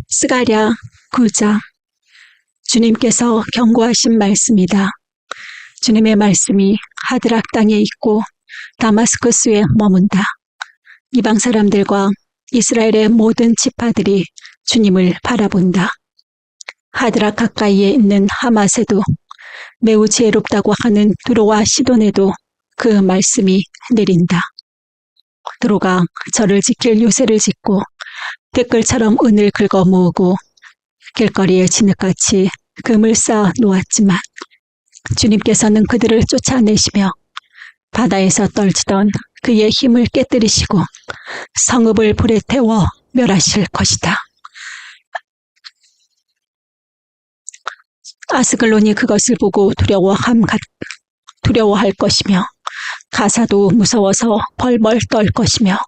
스가랴 9장. 주님께서 경고하신 말씀이다. 주님의 말씀이 하드락 땅에 있고 다마스쿠스에 머문다. 이방 사람들과 이스라엘의 모든 지파들이 주님을 바라본다. 하드락 가까이에 있는 하맛에도 매우 지혜롭다고 하는 두로와 시돈에도 그 말씀이 내린다. 두로가 저를 지킬 요새를 짓고 댓글처럼 은을 긁어 모으고 길거리에 진흙같이 금을 쌓아 놓았지만 주님께서는 그들을 쫓아내시며 바다에서 떨치던 그의 힘을 깨뜨리시고 성읍을 불에 태워 멸하실 것이다. 아스글론이 그것을 보고 두려워할 것이며 가사도 무서워서 벌벌 떨 것이며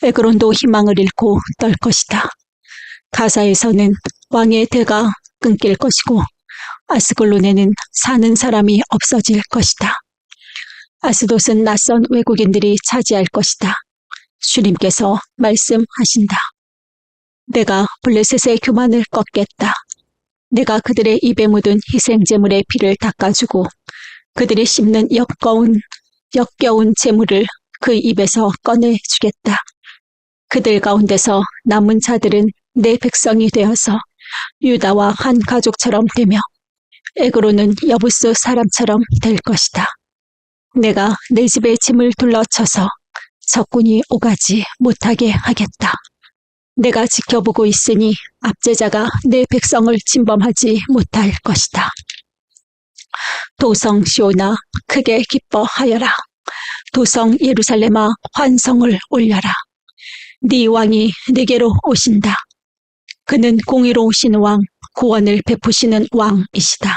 에그론도 희망을 잃고 떨 것이다. 가사에서는 왕의 대가 끊길 것이고 아스글론에는 사는 사람이 없어질 것이다. 아스돗은 낯선 외국인들이 차지할 것이다. 주님께서 말씀하신다. 내가 블레셋의 교만을 꺾겠다. 내가 그들의 입에 묻은 희생제물의 피를 닦아주고 그들이 씹는 역겨운 제물을 그 입에서 꺼내주겠다. 그들 가운데서 남은 자들은 내 백성이 되어서 유다와 한 가족처럼 되며 에그로는 여부스 사람처럼 될 것이다. 내가 내 집의 짐을 둘러쳐서 적군이 오가지 못하게 하겠다. 내가 지켜보고 있으니 압제자가 내 백성을 침범하지 못할 것이다. 도성 시온아 크게 기뻐하여라. 도성 예루살렘아 환성을 올려라. 네 왕이 네게로 오신다. 그는 공의로우신 왕, 구원을 베푸시는 왕이시다.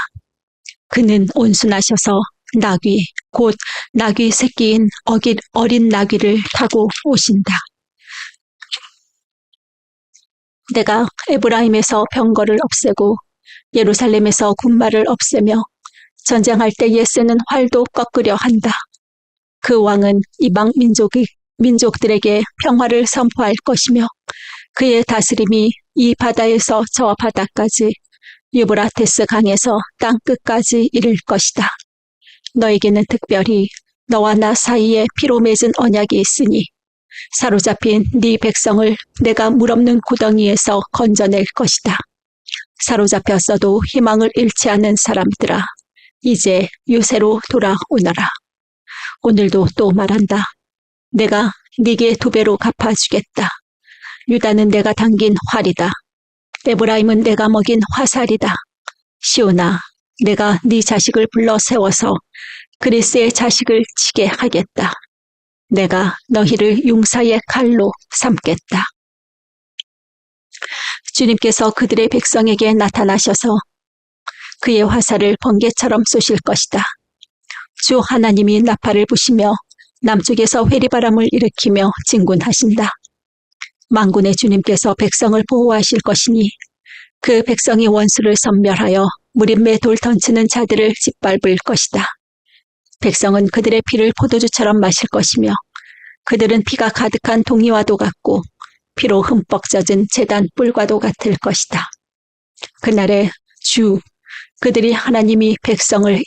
그는 온순하셔서 나귀, 곧 나귀 새끼인 어린 나귀를 타고 오신다. 내가 에브라임에서 병거를 없애고 예루살렘에서 군마를 없애며 전쟁할 때에 쓰는 활도 꺾으려 한다. 그 왕은 이방 민족들에게 평화를 선포할 것이며 그의 다스림이 이 바다에서 저 바다까지 유브라테스 강에서 땅 끝까지 이를 것이다. 너에게는 특별히 너와 나 사이에 피로 맺은 언약이 있으니 사로잡힌 네 백성을 내가 물없는 구덩이에서 건져낼 것이다. 사로잡혔어도 희망을 잃지 않은 사람들아, 이제 유세로 돌아오너라. 오늘도 또 말한다. 내가 네게 2배로 갚아주겠다. 유다는 내가 당긴 활이다. 에브라임은 내가 먹인 화살이다. 시온아, 내가 네 자식을 불러 세워서 그리스의 자식을 치게 하겠다. 내가 너희를 용사의 칼로 삼겠다. 주님께서 그들의 백성에게 나타나셔서 그의 화살을 번개처럼 쏘실 것이다. 주 하나님이 나팔을 부시며 남쪽에서 회리바람을 일으키며 진군하신다. 만군의 주님께서 백성을 보호하실 것이니 그 백성이 원수를 섬멸하여 무림매 돌 던치는 자들을 짓밟을 것이다. 백성은 그들의 피를 포도주처럼 마실 것이며 그들은 피가 가득한 동이와도 같고 피로 흠뻑 젖은 제단 뿔과도 같을 것이다. 그날에 그들이 하나님이 백성을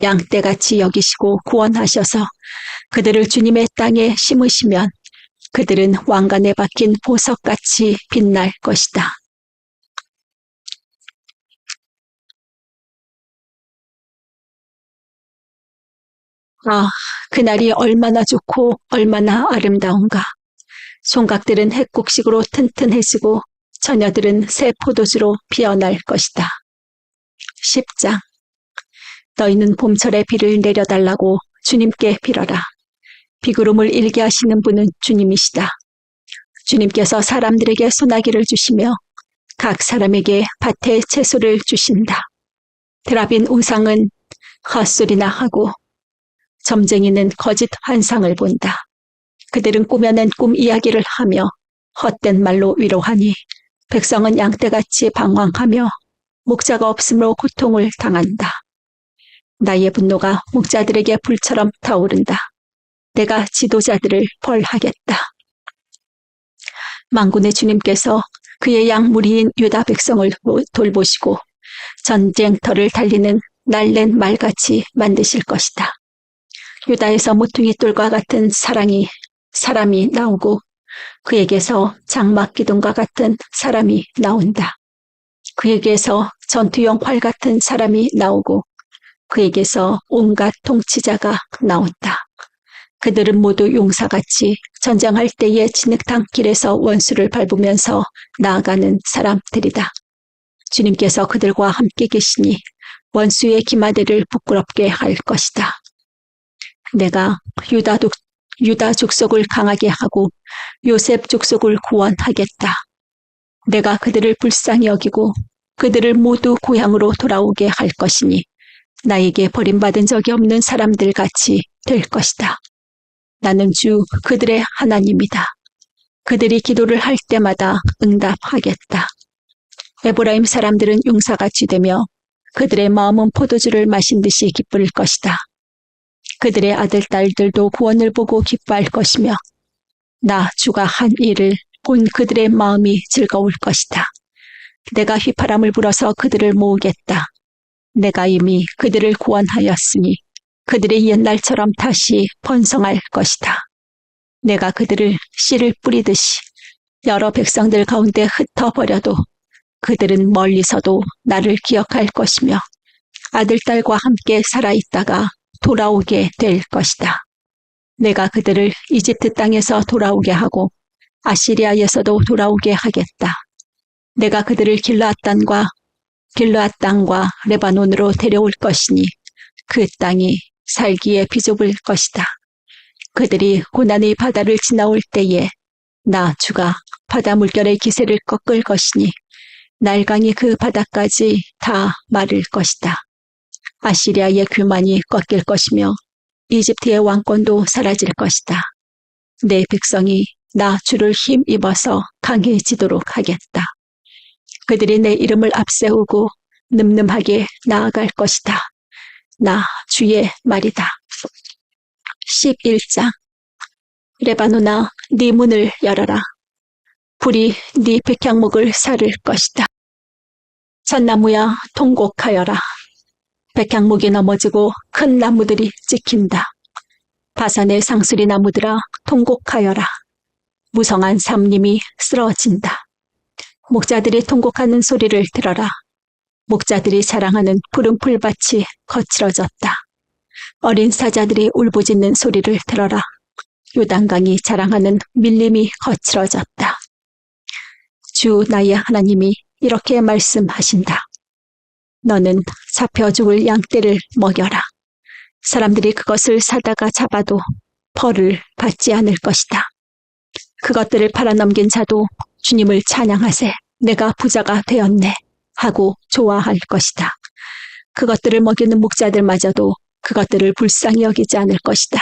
양떼같이 여기시고 구원하셔서 그들을 주님의 땅에 심으시면 그들은 왕관에 박힌 보석같이 빛날 것이다. 아, 그날이 얼마나 좋고 얼마나 아름다운가. 총각들은 핵국식으로 튼튼해지고 처녀들은 새 포도주로 피어날 것이다. 10장. 너희는 봄철에 비를 내려달라고 주님께 빌어라. 비구름을 일게 하시는 분은 주님이시다. 주님께서 사람들에게 소나기를 주시며 각 사람에게 밭에 채소를 주신다. 드라빈 우상은 헛소리나 하고 점쟁이는 거짓 환상을 본다. 그들은 꾸며낸 꿈 이야기를 하며 헛된 말로 위로하니 백성은 양떼같이 방황하며 목자가 없으므로 고통을 당한다. 나의 분노가 목자들에게 불처럼 타오른다. 내가 지도자들을 벌하겠다. 만군의 주님께서 그의 양 무리인 유다 백성을 돌보시고 전쟁터를 달리는 날랜 말같이 만드실 것이다. 유다에서 모퉁이 돌과 같은 사람이 나오고 그에게서 장막 기둥과 같은 사람이 나온다. 그에게서 전투용 활 같은 사람이 나오고 그에게서 온갖 통치자가 나온다. 그들은 모두 용사같이 전쟁할 때의 진흙탕 길에서 원수를 밟으면서 나아가는 사람들이다. 주님께서 그들과 함께 계시니 원수의 기마대를 부끄럽게 할 것이다. 내가 유다 족속을 강하게 하고 요셉 족속을 구원하겠다. 내가 그들을 불쌍히 여기고 그들을 모두 고향으로 돌아오게 할 것이니 나에게 버림받은 적이 없는 사람들 같이 될 것이다. 나는 주 그들의 하나님이다. 그들이 기도를 할 때마다 응답하겠다. 에브라임 사람들은 용사같이 되며 그들의 마음은 포도주를 마신 듯이 기쁠 것이다. 그들의 아들, 딸들도 구원을 보고 기뻐할 것이며 나 주가 한 일을 본 그들의 마음이 즐거울 것이다. 내가 휘파람을 불어서 그들을 모으겠다. 내가 이미 그들을 구원하였으니 그들이 옛날처럼 다시 번성할 것이다. 내가 그들을 씨를 뿌리듯이 여러 백성들 가운데 흩어버려도 그들은 멀리서도 나를 기억할 것이며 아들, 딸과 함께 살아있다가 돌아오게 될 것이다. 내가 그들을 이집트 땅에서 돌아오게 하고 아시리아에서도 돌아오게 하겠다. 내가 그들을 길르앗 땅과 레바논으로 데려올 것이니 그 땅이 살기에 비좁을 것이다. 그들이 고난의 바다를 지나올 때에 나 주가 바다 물결의 기세를 꺾을 것이니 날강이 그 바다까지 다 마를 것이다. 아시리아의 교만이 꺾일 것이며 이집트의 왕권도 사라질 것이다. 내 백성이 나 주를 힘입어서 강해지도록 하겠다. 그들이 내 이름을 앞세우고 늠름하게 나아갈 것이다. 나 주의 말이다. 11장 레바논아, 네 문을 열어라. 불이 네 백향목을 사를 것이다. 잣나무야, 통곡하여라. 백향목이 넘어지고 큰 나무들이 찍힌다. 바산의 상수리 나무들아, 통곡하여라. 무성한 삼림이 쓰러진다. 목자들이 통곡하는 소리를 들어라. 목자들이 자랑하는 푸른 풀밭이 거칠어졌다. 어린 사자들이 울부짖는 소리를 들어라. 요단강이 자랑하는 밀림이 거칠어졌다. 주 나의 하나님이 이렇게 말씀하신다. 너는 잡혀 죽을 양떼를 먹여라. 사람들이 그것을 사다가 잡아도 벌을 받지 않을 것이다. 그것들을 팔아넘긴 자도 주님을 찬양하세. 내가 부자가 되었네 하고 좋아할 것이다. 그것들을 먹이는 목자들마저도 그것들을 불쌍히 여기지 않을 것이다.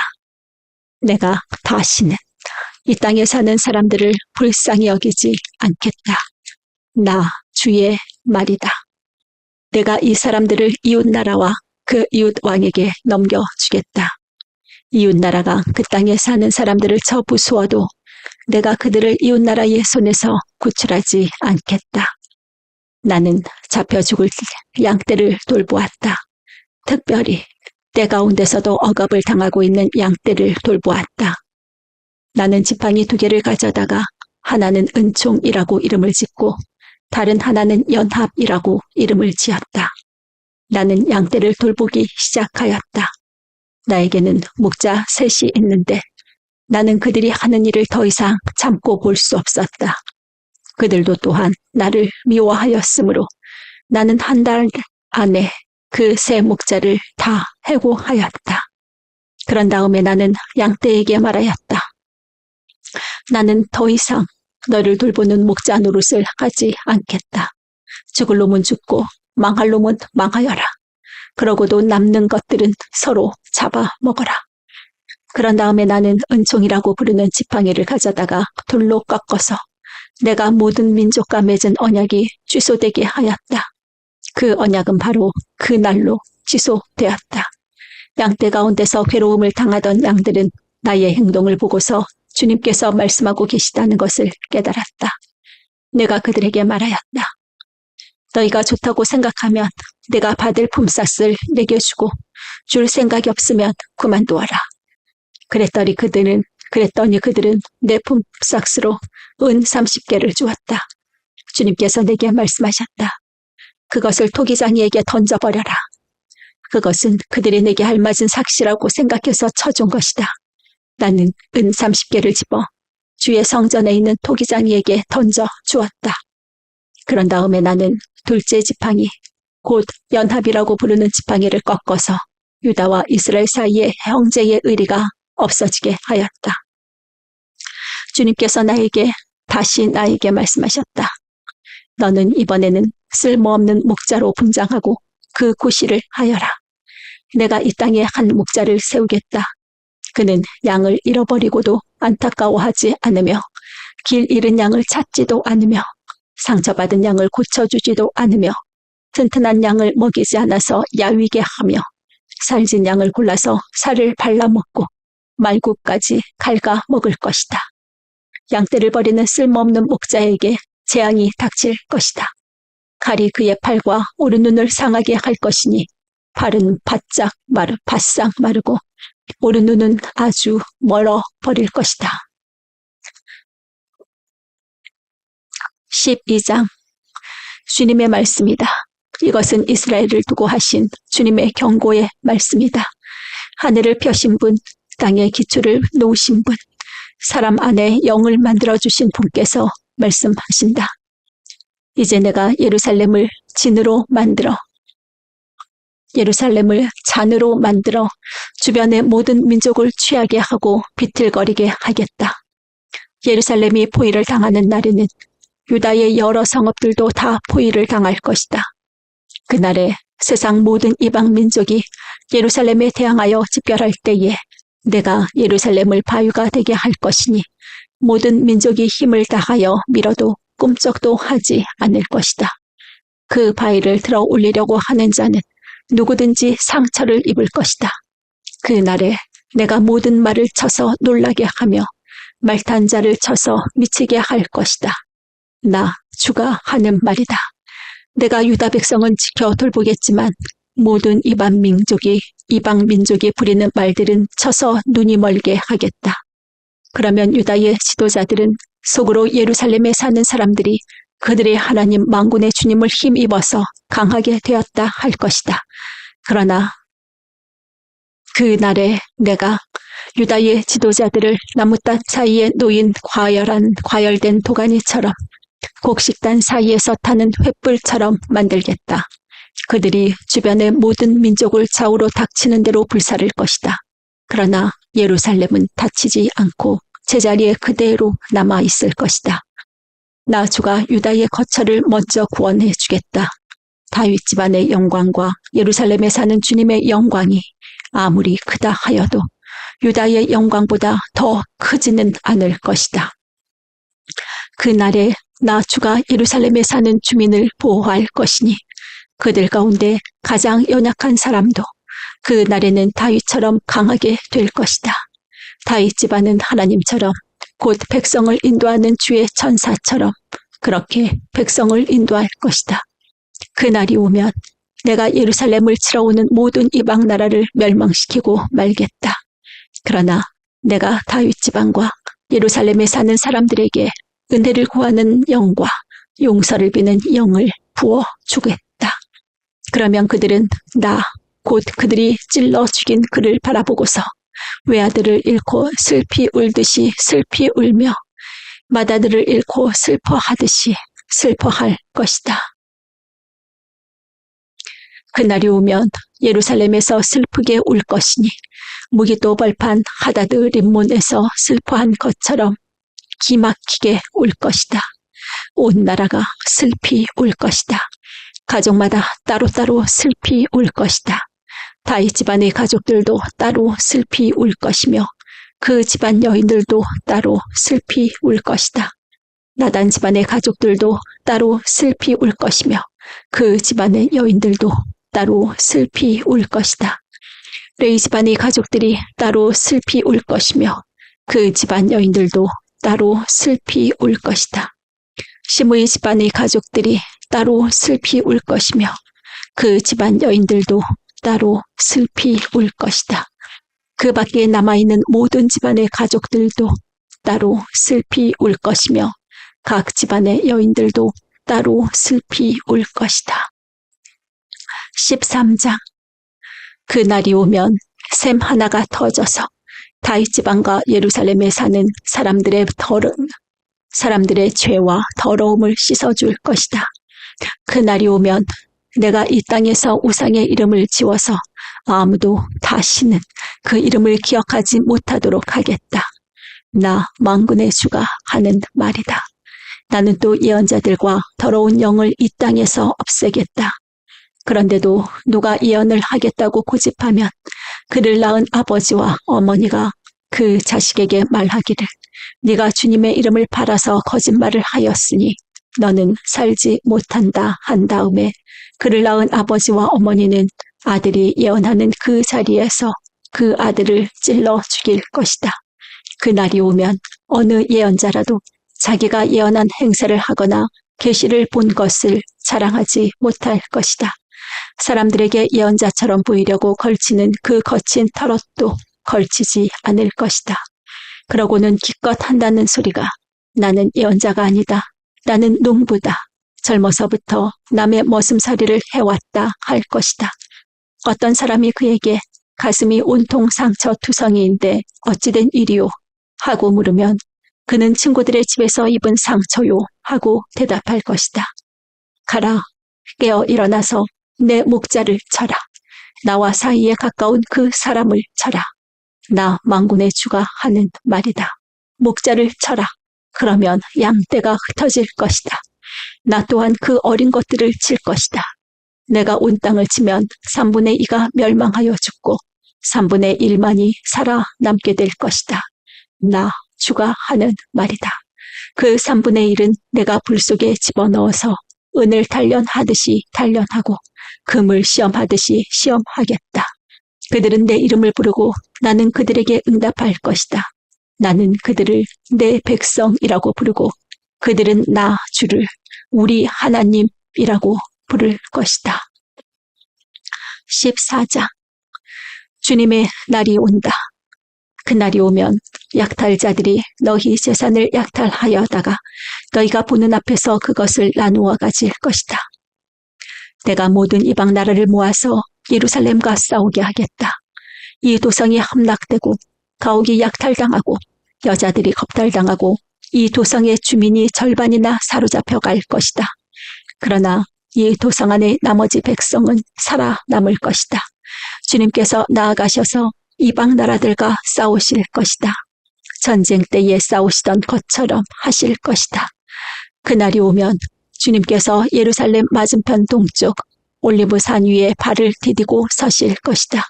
내가 다시는 이 땅에 사는 사람들을 불쌍히 여기지 않겠다. 나 주의 말이다. 내가 이 사람들을 이웃나라와 그 이웃왕에게 넘겨주겠다. 이웃나라가 그 땅에 사는 사람들을 쳐부수어도 내가 그들을 이웃나라의 손에서 구출하지 않겠다. 나는 잡혀 죽을 양떼를 돌보았다. 특별히 때 가운데서도 억압을 당하고 있는 양떼를 돌보았다. 나는 지팡이 2개를 가져다가 하나는 은총이라고 이름을 짓고 다른 하나는 연합이라고 이름을 지었다. 나는 양떼를 돌보기 시작하였다. 나에게는 목자 3이 있는데 나는 그들이 하는 일을 더 이상 참고 볼 수 없었다. 그들도 또한 나를 미워하였으므로 나는 한 달 안에 그 3 목자를 다 해고하였다. 그런 다음에 나는 양떼에게 말하였다. 나는 더 이상 너를 돌보는 목자 노릇을 하지 않겠다. 죽을 놈은 죽고 망할 놈은 망하여라. 그러고도 남는 것들은 서로 잡아먹어라. 그런 다음에 나는 은총이라고 부르는 지팡이를 가져다가 돌로 꺾어서 내가 모든 민족과 맺은 언약이 취소되게 하였다. 그 언약은 바로 그 날로 취소되었다. 양떼 가운데서 괴로움을 당하던 양들은 나의 행동을 보고서 주님께서 말씀하고 계시다는 것을 깨달았다. 내가 그들에게 말하였다. 너희가 좋다고 생각하면 내가 받을 품삯을 내게 주고 줄 생각이 없으면 그만두어라. 그랬더니 그들은 내 품삯으로 은 30개를 주었다. 주님께서 내게 말씀하셨다. 그것을 토기장이에게 던져버려라. 그것은 그들이 내게 알맞은 삭시라고 생각해서 쳐준 것이다. 나는 은 30개를 집어 주의 성전에 있는 토기장이에게 던져 주었다. 그런 다음에 나는 둘째 지팡이, 곧 연합이라고 부르는 지팡이를 꺾어서 유다와 이스라엘 사이에 형제의 의리가 없어지게 하였다. 주님께서 다시 나에게 말씀하셨다. 너는 이번에는 쓸모없는 목자로 분장하고 그 구실을 하여라. 내가 이 땅에 한 목자를 세우겠다. 그는 양을 잃어버리고도 안타까워하지 않으며 길 잃은 양을 찾지도 않으며 상처받은 양을 고쳐주지도 않으며 튼튼한 양을 먹이지 않아서 야위게 하며 살진 양을 골라서 살을 발라먹고 말국까지 갉아 먹을 것이다. 양떼를 버리는 쓸모없는 목자에게 재앙이 닥칠 것이다. 칼이 그의 팔과 오른눈을 상하게 할 것이니 팔은 바싹 마르고 오른눈은 아주 멀어 버릴 것이다. 12장 주님의 말씀이다. 이것은 이스라엘을 두고 하신 주님의 경고의 말씀이다. 하늘을 펴신 분, 땅의 기초를 놓으신 분, 사람 안에 영을 만들어주신 분께서 말씀하신다. 이제 내가 예루살렘을 잔으로 만들어 주변의 모든 민족을 취하게 하고 비틀거리게 하겠다. 예루살렘이 포위를 당하는 날에는 유다의 여러 성읍들도 다 포위를 당할 것이다. 그날에 세상 모든 이방 민족이 예루살렘에 대항하여 집결할 때에 내가 예루살렘을 바위가 되게 할 것이니 모든 민족이 힘을 다하여 밀어도 꿈쩍도 하지 않을 것이다. 그 바위를 들어 올리려고 하는 자는 누구든지 상처를 입을 것이다. 그날에 내가 모든 말을 쳐서 놀라게 하며 말탄 자를 쳐서 미치게 할 것이다. 나 주가 하는 말이다. 내가 유다 백성은 지켜 돌보겠지만 모든 이방 민족이 부리는 말들은 쳐서 눈이 멀게 하겠다. 그러면 유다의 지도자들은 속으로 예루살렘에 사는 사람들이 그들의 하나님 만군의 주님을 힘입어서 강하게 되었다 할 것이다. 그러나 그날에 내가 유다의 지도자들을 나무밭 사이에 놓인 과열된 도가니처럼 곡식단 사이에서 타는 횃불처럼 만들겠다. 그들이 주변의 모든 민족을 좌우로 닥치는 대로 불사를 것이다. 그러나 예루살렘은 다치지 않고 제자리에 그대로 남아있을 것이다. 나 주가 유다의 거처를 먼저 구원해 주겠다. 다윗 집안의 영광과 예루살렘에 사는 주님의 영광이 아무리 크다 하여도 유다의 영광보다 더 크지는 않을 것이다. 그날에 나 주가 예루살렘에 사는 주민을 보호할 것이니 그들 가운데 가장 연약한 사람도 그날에는 다윗처럼 강하게 될 것이다. 다윗 집안은 하나님처럼 곧 백성을 인도하는 주의 천사처럼 그렇게 백성을 인도할 것이다. 그날이 오면 내가 예루살렘을 치러 오는 모든 이방 나라를 멸망시키고 말겠다. 그러나 내가 다윗 집안과 예루살렘에 사는 사람들에게 은혜를 구하는 영과 용서를 비는 영을 부어 주겠다. 그러면 그들은 나 곧 그들이 찔러 죽인 그를 바라보고서 외아들을 잃고 슬피 울듯이 슬피 울며 맏아들을 잃고 슬퍼하듯이 슬퍼할 것이다. 그날이 오면 예루살렘에서 슬프게 울 것이니 무기또 벌판 하다드 림몬에서 슬퍼한 것처럼 기막히게 울 것이다. 온 나라가 슬피 울 것이다. 가족마다 따로따로 슬피 울 것이다. 다윗 집안의 가족들도 따로 슬피 울 것이며 그 집안 여인들도 따로 슬피 울 것이다. 나단 집안의 가족들도 따로 슬피 울 것이며 그 집안의 여인들도 따로 슬피 울 것이다. 레위 집안의 가족들이 따로 슬피 울 것이며 그 집안 여인들도 따로 슬피 울 것이다. 시므이 집안의 가족들이 따로 슬피 울 것이며 그 집안 여인들도 따로 슬피 울 것이다. 그 밖에 남아있는 모든 집안의 가족들도 따로 슬피 울 것이며 각 집안의 여인들도 따로 슬피 울 것이다. 13장. 그 날이 오면 샘 하나가 터져서 다윗 지방과 예루살렘에 사는 사람들의 죄와 더러움을 씻어줄 것이다. 그 날이 오면 내가 이 땅에서 우상의 이름을 지워서 아무도 다시는 그 이름을 기억하지 못하도록 하겠다. 나 만군의 주가 하는 말이다. 나는 또 예언자들과 더러운 영을 이 땅에서 없애겠다. 그런데도 누가 예언을 하겠다고 고집하면 그를 낳은 아버지와 어머니가 그 자식에게 말하기를 네가 주님의 이름을 팔아서 거짓말을 하였으니 너는 살지 못한다 한 다음에 그를 낳은 아버지와 어머니는 아들이 예언하는 그 자리에서 그 아들을 찔러 죽일 것이다. 그 날이 오면 어느 예언자라도 자기가 예언한 행세를 하거나 계시를 본 것을 자랑하지 못할 것이다. 사람들에게 예언자처럼 보이려고 걸치는 그 거친 털옷도 걸치지 않을 것이다. 그러고는 기껏 한다는 소리가 나는 예언자가 아니다. 나는 농부다. 젊어서부터 남의 머슴살이를 해왔다 할 것이다. 어떤 사람이 그에게 가슴이 온통 상처 투성이인데 어찌된 일이요? 하고 물으면 그는 친구들의 집에서 입은 상처요 하고 대답할 것이다. 가라, 깨어 일어나서 내 목자를 쳐라. 나와 사이에 가까운 그 사람을 쳐라. 나 만군의 주가 하는 말이다. 목자를 쳐라. 그러면 양떼가 흩어질 것이다. 나 또한 그 어린 것들을 칠 것이다. 내가 온 땅을 치면 3분의 2가 멸망하여 죽고 3분의 1만이 살아남게 될 것이다. 나 주가 하는 말이다. 그 3분의 1은 내가 불 속에 집어넣어서 은을 단련하듯이 단련하고 금을 시험하듯이 시험하겠다. 그들은 내 이름을 부르고 나는 그들에게 응답할 것이다. 나는 그들을 내 백성이라고 부르고 그들은 나 주를 우리 하나님이라고 부를 것이다. 14장. 주님의 날이 온다. 그 날이 오면 약탈자들이 너희 재산을 약탈하여다가 너희가 보는 앞에서 그것을 나누어 가질 것이다. 내가 모든 이방 나라를 모아서 예루살렘과 싸우게 하겠다. 이 도성이 함락되고 가옥이 약탈당하고 여자들이 겁탈당하고 이 도성의 주민이 절반이나 사로잡혀 갈 것이다. 그러나 이 도성 안의 나머지 백성은 살아남을 것이다. 주님께서 나아가셔서 이방 나라들과 싸우실 것이다. 전쟁 때에 싸우시던 것처럼 하실 것이다. 그날이 오면 주님께서 예루살렘 맞은편 동쪽 올리브산 위에 발을 디디고 서실 것이다.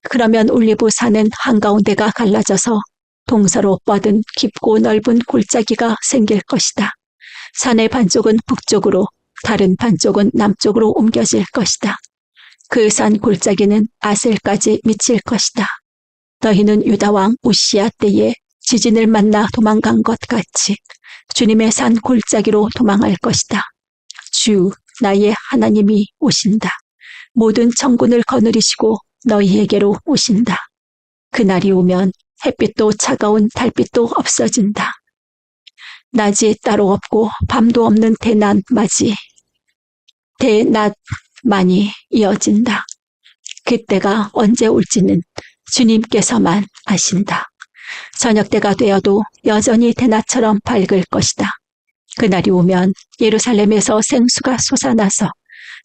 그러면 올리브산은 한가운데가 갈라져서 동서로 뻗은 깊고 넓은 골짜기가 생길 것이다. 산의 반쪽은 북쪽으로 다른 반쪽은 남쪽으로 옮겨질 것이다. 그 산 골짜기는 아셀까지 미칠 것이다. 너희는 유다왕 우시야 때에 지진을 만나 도망간 것 같이 주님의 산 골짜기로 도망할 것이다. 주 나의 하나님이 오신다. 모든 천군을 거느리시고 너희에게로 오신다. 그날이 오면 햇빛도 차가운 달빛도 없어진다. 낮이 따로 없고 밤도 없는 대낮만이 이어진다. 그때가 언제 올지는 주님께서만 아신다. 저녁 때가 되어도 여전히 대낮처럼 밝을 것이다. 그날이 오면 예루살렘에서 생수가 솟아나서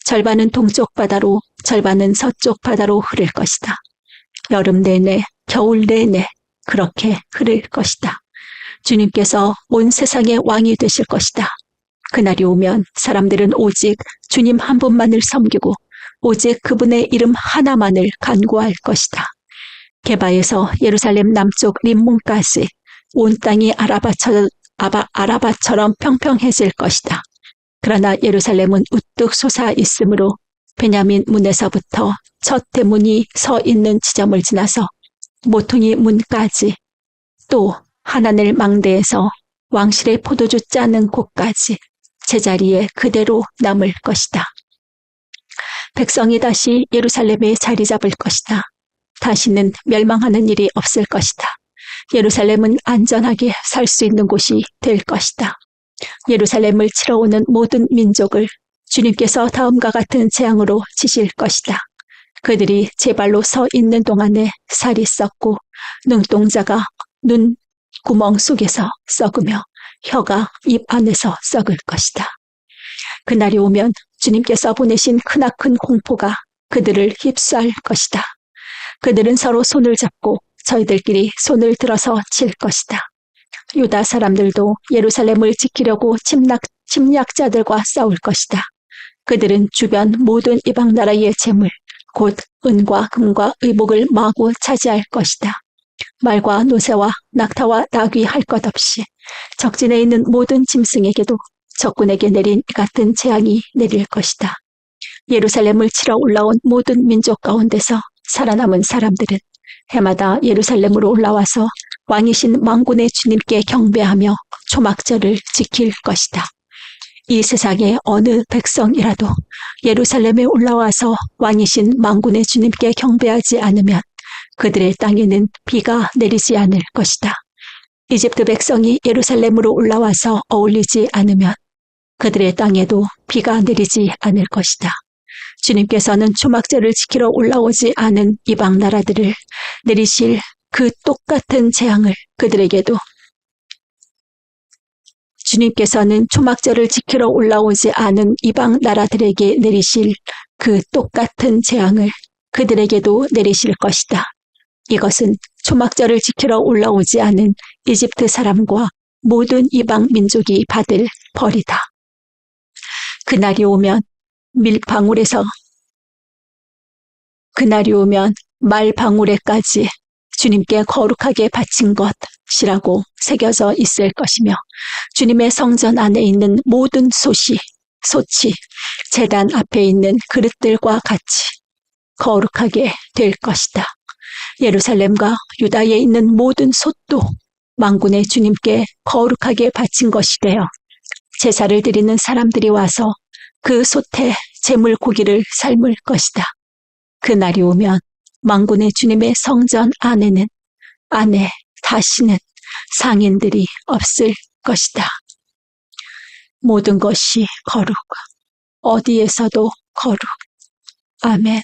절반은 동쪽 바다로 절반은 서쪽 바다로 흐를 것이다. 여름 내내 겨울 내내 그렇게 흐를 것이다. 주님께서 온 세상의 왕이 되실 것이다. 그날이 오면 사람들은 오직 주님 한 분만을 섬기고 오직 그분의 이름 하나만을 간구할 것이다. 게바에서 예루살렘 남쪽 림몬까지 온 땅이 아라바처럼 평평해질 것이다. 그러나 예루살렘은 우뚝 솟아 있으므로 베냐민 문에서부터 첫 대문이 서 있는 지점을 지나서 모퉁이 문까지 또 하나늘 망대에서 왕실의 포도주 짜는 곳까지 제자리에 그대로 남을 것이다. 백성이 다시 예루살렘에 자리 잡을 것이다. 다시는 멸망하는 일이 없을 것이다. 예루살렘은 안전하게 살 수 있는 곳이 될 것이다. 예루살렘을 치러 오는 모든 민족을 주님께서 다음과 같은 재앙으로 치실 것이다. 그들이 제 발로 서 있는 동안에 살이 썩고 눈동자가 눈 구멍 속에서 썩으며 혀가 입 안에서 썩을 것이다. 그날이 오면 주님께서 보내신 크나큰 공포가 그들을 휩싸을 것이다. 그들은 서로 손을 잡고 저희들끼리 손을 들어서 칠 것이다. 유다 사람들도 예루살렘을 지키려고 침략자들과 싸울 것이다. 그들은 주변 모든 이방 나라의 재물, 곧 은과 금과 의복을 마구 차지할 것이다. 말과 노새와 낙타와 나귀 할 것 없이 적진에 있는 모든 짐승에게도 적군에게 내린 이 같은 재앙이 내릴 것이다. 예루살렘을 치러 올라온 모든 민족 가운데서 살아남은 사람들은 해마다 예루살렘으로 올라와서 왕이신 만군의 주님께 경배하며 초막절을 지킬 것이다. 이 세상의 어느 백성이라도 예루살렘에 올라와서 왕이신 만군의 주님께 경배하지 않으면 그들의 땅에는 비가 내리지 않을 것이다. 이집트 백성이 예루살렘으로 올라와서 어울리지 않으면 그들의 땅에도 비가 내리지 않을 것이다. 주님께서는 초막절을 지키러 올라오지 않은 이방 나라들을 내리실 그 똑같은 재앙을 그들에게도 주님께서는 초막절을 지키러 올라오지 않은 이방 나라들에게 내리실 그 똑같은 재앙을 그들에게도 내리실 것이다. 이것은 초막절을 지키러 올라오지 않은 이집트 사람과 모든 이방 민족이 받을 벌이다. 그날이 오면 말방울에까지 주님께 거룩하게 바친 것이라고 새겨져 있을 것이며 주님의 성전 안에 있는 모든 소치, 제단 앞에 있는 그릇들과 같이 거룩하게 될 것이다. 예루살렘과 유다에 있는 모든 솥도 만군의 주님께 거룩하게 바친 것이 되어 제사를 드리는 사람들이 와서 그 솥에 제물 고기를 삶을 것이다. 그날이 오면 만군의 주님의 성전 안에는 다시는 상인들이 없을 것이다. 모든 것이 거룩, 어디에서도 거룩. 아멘.